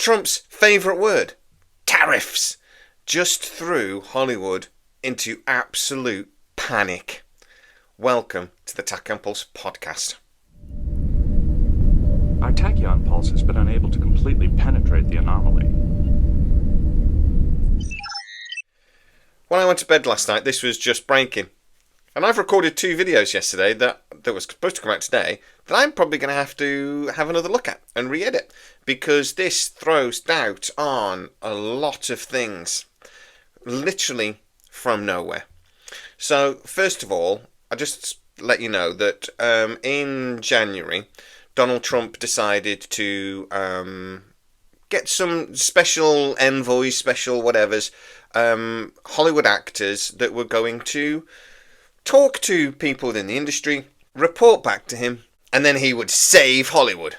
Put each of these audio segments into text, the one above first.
Trump's favourite word, tariffs, just threw Hollywood into absolute panic. Welcome to the Tachyon Pulse podcast. Our Tachyon pulse has been unable to completely penetrate the anomaly. When I went to bed last night, this was just breaking. And I've recorded 2 videos yesterday that was supposed to come out today that I'm probably going to have another look at and re-edit, because this throws doubt on a lot of things, literally from nowhere. So first of all, I'll just let you know that in January, Donald Trump decided to get some special envoys, special whatevers, Hollywood actors that were going to talk to people within the industry, report back to him, and then he would save Hollywood.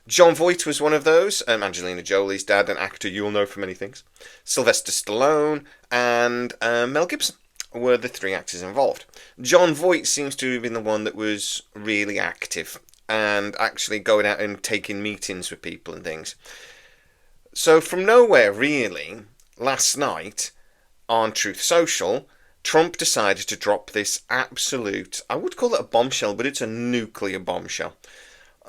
Jon Voight was one of those, Angelina Jolie's dad, an actor you'll know for many things. Sylvester Stallone and Mel Gibson were the 3 actors involved. Jon Voight seems to have been the one that was really active and actually going out and taking meetings with people and things. So from nowhere, really, last night on Truth Social, Trump decided to drop this absolute, I would call it a bombshell, but it's a nuclear bombshell,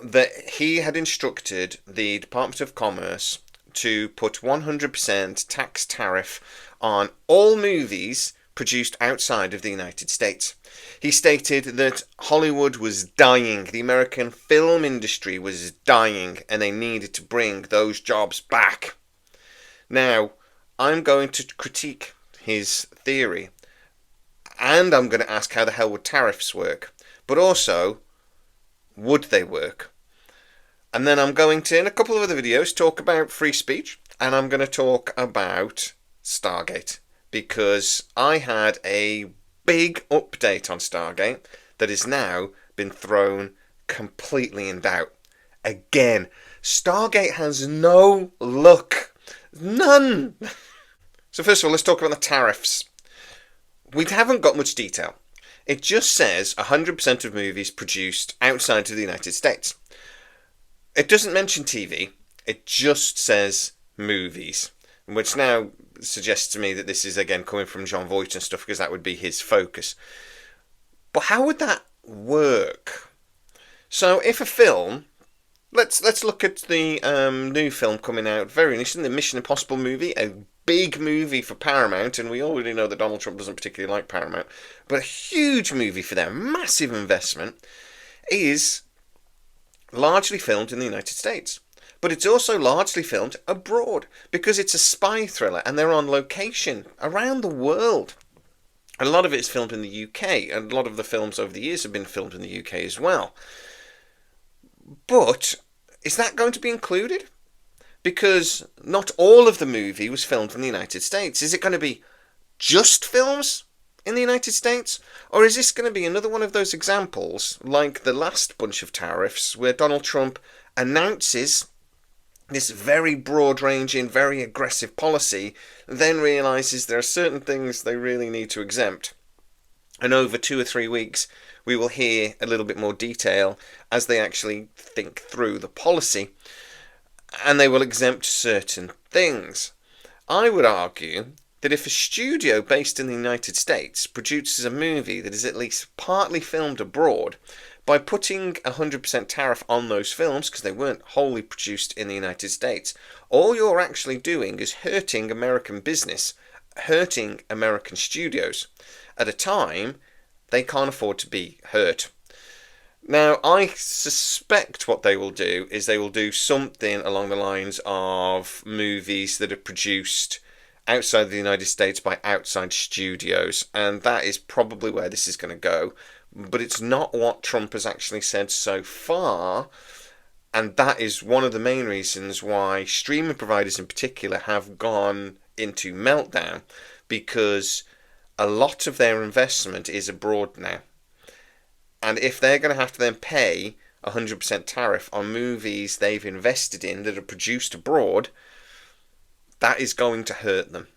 that he had instructed the Department of Commerce to put 100% tax tariff on all movies produced outside of the United States. He stated that Hollywood was dying, the American film industry was dying, and they needed to bring those jobs back. Now, I'm going to critique his theory, and I'm going to ask how the hell would tariffs work, but also, would they work? And then I'm going to, in a couple of other videos, talk about free speech, and I'm going to talk about Stargate, because I had a big update on Stargate that has now been thrown completely in doubt. Again, Stargate has no luck. None! So first of all, let's talk about the tariffs. We haven't got much detail. It just says 100% of movies produced outside of the United States. It doesn't mention TV. It just says movies, which now suggests to me that this is again coming from Jon Voight and stuff, because that would be his focus. But how would that work? So if a film, let's look at the new film coming out very recently, the Mission Impossible movie, a big movie for Paramount, and we already know that Donald Trump doesn't particularly like Paramount, but a huge movie for them, massive investment, is largely filmed in the United States. But it's also largely filmed abroad, because it's a spy thriller, and they're on location around the world. A lot of it's filmed in the UK, and a lot of the films over the years have been filmed in the UK as well. But is that going to be included? Because not all of the movie was filmed in the United States. Is it going to be just films in the United States? Or is this going to be another one of those examples, like the last bunch of tariffs, where Donald Trump announces this very broad-ranging, very aggressive policy, then realises there are certain things they really need to exempt. And over 2 or 3 weeks, we will hear a little bit more detail as they actually think through the policy, and they will exempt certain things. I would argue that if a studio based in the United States produces a movie that is at least partly filmed abroad, by putting 100% tariff on those films, because they weren't wholly produced in the United States, all you're actually doing is hurting American business, hurting American studios, at a time they can't afford to be hurt. Now, I suspect what they will do is they will do something along the lines of movies that are produced outside the United States by outside studios, and that is probably where this is going to go. But it's not what Trump has actually said so far, and that is one of the main reasons why streaming providers in particular have gone into meltdown, because a lot of their investment is abroad now. And if they're going to have to then pay 100% tariff on movies they've invested in that are produced abroad, that is going to hurt them.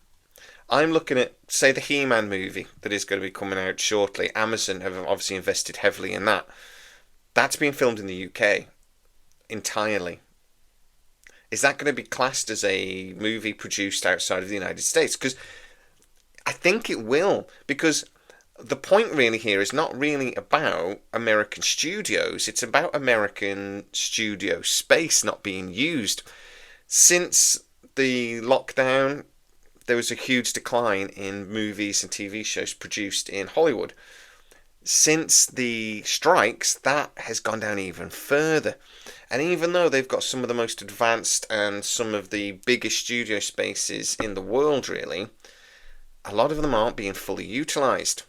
I'm looking at, say, the He-Man movie that is going to be coming out shortly. Amazon have obviously invested heavily in that. That's being filmed in the UK entirely. Is that going to be classed as a movie produced outside of the United States? Because I think it will, because the point really here is not really about American studios, it's about American studio space not being used. Since the lockdown, there was a huge decline in movies and TV shows produced in Hollywood. Since the strikes, that has gone down even further. And even though they've got some of the most advanced and some of the biggest studio spaces in the world, really, a lot of them aren't being fully utilised.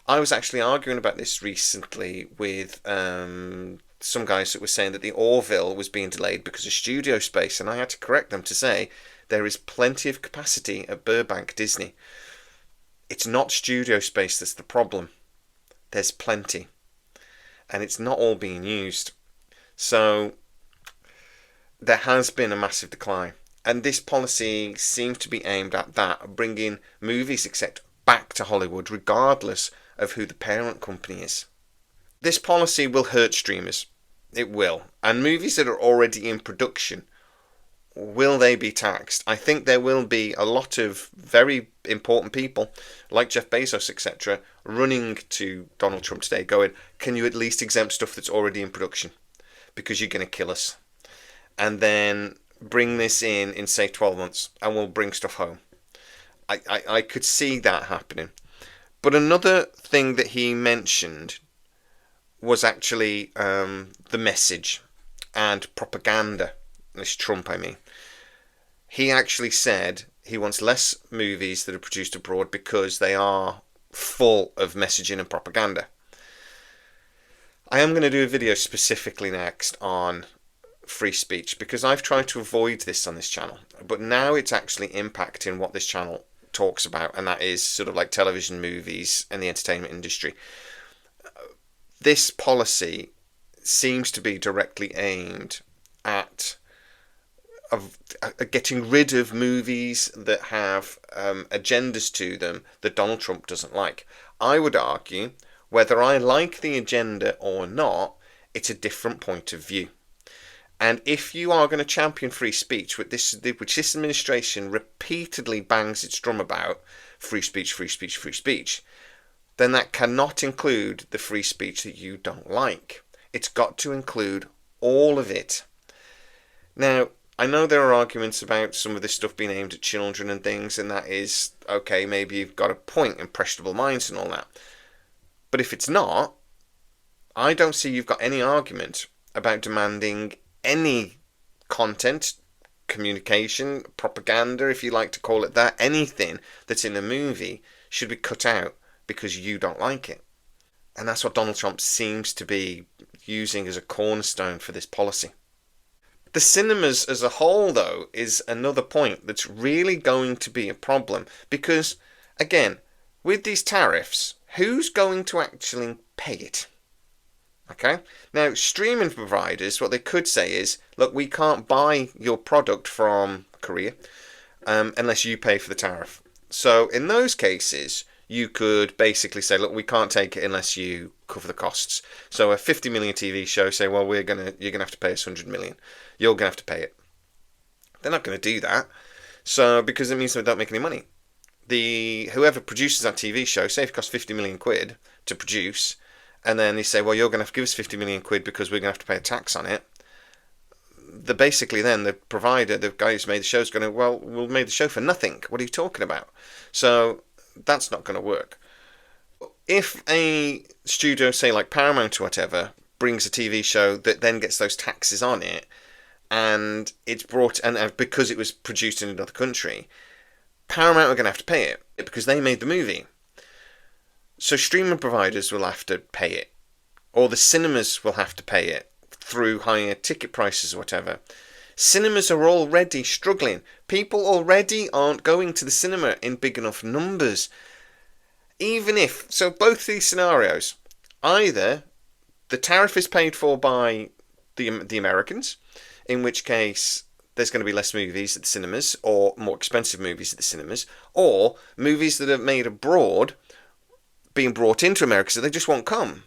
I was actually arguing about this recently with some guys that were saying that the Orville was being delayed because of studio space, and I had to correct them to say there is plenty of capacity at Burbank Disney. It's not studio space that's the problem. There's plenty. And it's not all being used. So there has been a massive decline. And this policy seems to be aimed at that, bringing movies except back to Hollywood, regardless of who the parent company is. This policy will hurt streamers. It will. And movies that are already in production, will they be taxed? I think there will be a lot of very important people, like Jeff Bezos, etc., running to Donald Trump today going, can you at least exempt stuff that's already in production? Because you're going to kill us. And then bring this in say, 12 months, and we'll bring stuff home. I could see that happening. But another thing that he mentioned was actually the message and propaganda. This Trump, I mean. He actually said he wants less movies that are produced abroad because they are full of messaging and propaganda. I am going to do a video specifically next on free speech because I've tried to avoid this on this channel, but now it's actually impacting what this channel talks about, and that is sort of like television, movies, and the entertainment industry. This policy seems to be directly aimed at getting rid of movies that have agendas to them that Donald Trump doesn't like. I would argue, whether I like the agenda or not, it's a different point of view. And if you are going to champion free speech, which this administration repeatedly bangs its drum about, free speech, free speech, free speech, then that cannot include the free speech that you don't like. It's got to include all of it. Now, I know there are arguments about some of this stuff being aimed at children and things, and that is, okay, maybe you've got a point, impressionable minds and all that. But if it's not, I don't see you've got any argument about demanding any content, communication, propaganda, if you like to call it that, anything that's in a movie should be cut out because you don't like it. And that's what Donald Trump seems to be using as a cornerstone for this policy. The cinemas as a whole, though, is another point that's really going to be a problem because, again, with these tariffs, who's going to actually pay it? Okay? Now, streaming providers, what they could say is, look, we can't buy your product from Korea unless you pay for the tariff. So in those cases, you could basically say, look, we can't take it unless you cover the costs. So a 50 million TV show, say, well, you're going to have to pay us 100 million. You're going to have to pay it. They're not going to do that. So, because it means they don't make any money. Whoever produces that TV show, say it costs 50 million quid to produce, and then they say, well, you're going to have to give us 50 million quid because we're going to have to pay a tax on it. Basically then the provider, the guy who's made the show, is going to, well, we'll make the show for nothing. What are you talking about? So that's not going to work. If a studio, say like Paramount or whatever, brings a TV show that then gets those taxes on it, and it's brought, and because it was produced in another country, Paramount are going to have to pay it because they made the movie. So streaming providers will have to pay it, or the cinemas will have to pay it through higher ticket prices or whatever. Cinemas are already struggling. People already aren't going to the cinema in big enough numbers. Even if, so both these scenarios, either the tariff is paid for by the Americans, in which case there's going to be less movies at the cinemas, or more expensive movies at the cinemas, or movies that are made abroad being brought into America so they just won't come.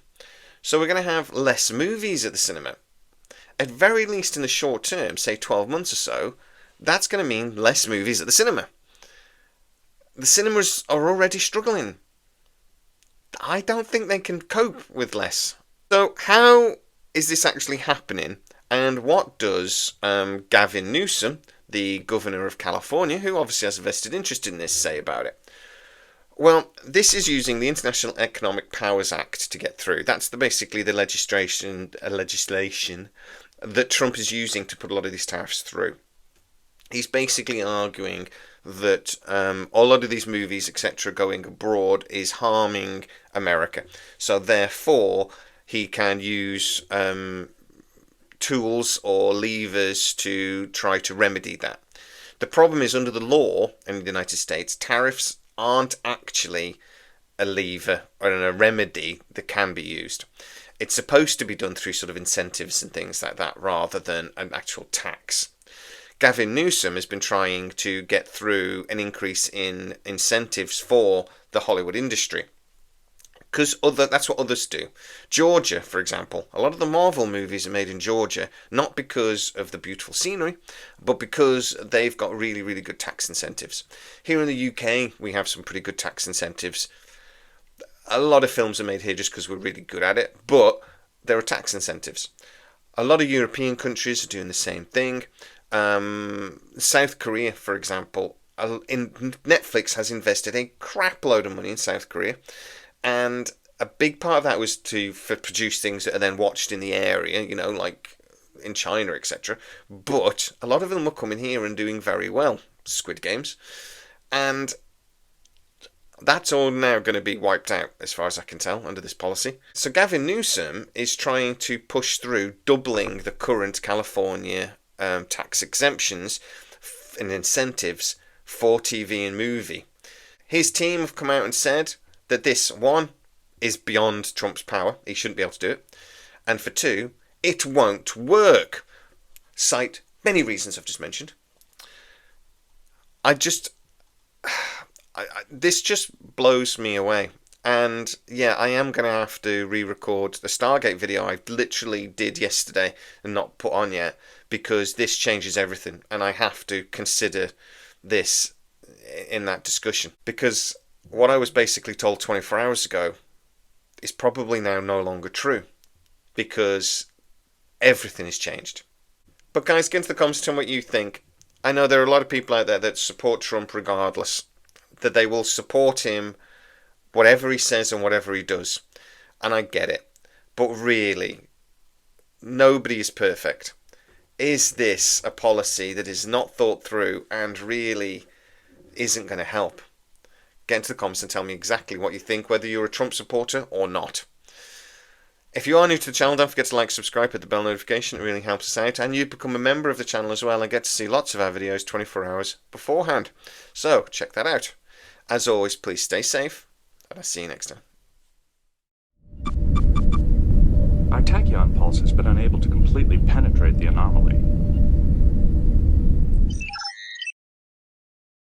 So we're going to have less movies at the cinema. at very least in the short term, say 12 months or so, that's going to mean less movies at the cinema. The cinemas are already struggling. I don't think they can cope with less. So how is this actually happening? And what does Gavin Newsom, the governor of California, who obviously has a vested interest in this, say about it? Well, this is using the International Economic Powers Act to get through. That's basically the legislation that Trump is using to put a lot of these tariffs through. He's basically arguing that a lot of these movies, etc., going abroad is harming America. So therefore, he can use tools or levers to try to remedy that. The problem is, under the law in the United States, tariffs aren't actually a lever or a remedy that can be used. It's supposed to be done through sort of incentives and things like that rather than an actual tax. Gavin Newsom has been trying to get through an increase in incentives for the Hollywood industry, because that's what others do. Georgia, for example, a lot of the Marvel movies are made in Georgia, not because of the beautiful scenery, but because they've got really, really good tax incentives. Here in the UK, we have some pretty good tax incentives. A lot of films are made here just because we're really good at it, but there are tax incentives. A lot of European countries are doing the same thing. South Korea, for example, Netflix has invested a crap load of money in South Korea, and a big part of that was for produce things that are then watched in the area, like in China, etc. But a lot of them are coming here and doing very well. Squid Games. And that's all now going to be wiped out, as far as I can tell, under this policy. So Gavin Newsom is trying to push through doubling the current California tax exemptions and incentives for TV and movie. His team have come out and said that this, one, is beyond Trump's power. He shouldn't be able to do it. And for two, it won't work. Cite many reasons I've just mentioned. This just blows me away. And yeah, I am going to have to re-record the Stargate video I literally did yesterday and not put on yet, because this changes everything. And I have to consider this in that discussion. Because what I was basically told 24 hours ago is probably now no longer true. Because everything has changed. But guys, get into the comments, tell me what you think. I know there are a lot of people out there that support Trump regardless. That they will support him whatever he says and whatever he does. And I get it. But really, nobody is perfect. Is this a policy that is not thought through and really isn't going to help? Get into the comments and tell me exactly what you think, whether you're a Trump supporter or not. If you are new to the channel, don't forget to like, subscribe, hit the bell notification. It really helps us out. And you become a member of the channel as well and get to see lots of our videos 24 hours beforehand. So, check that out. As always, please stay safe, and I'll see you next time. Our Tachyon pulse has been unable to completely penetrate the anomaly.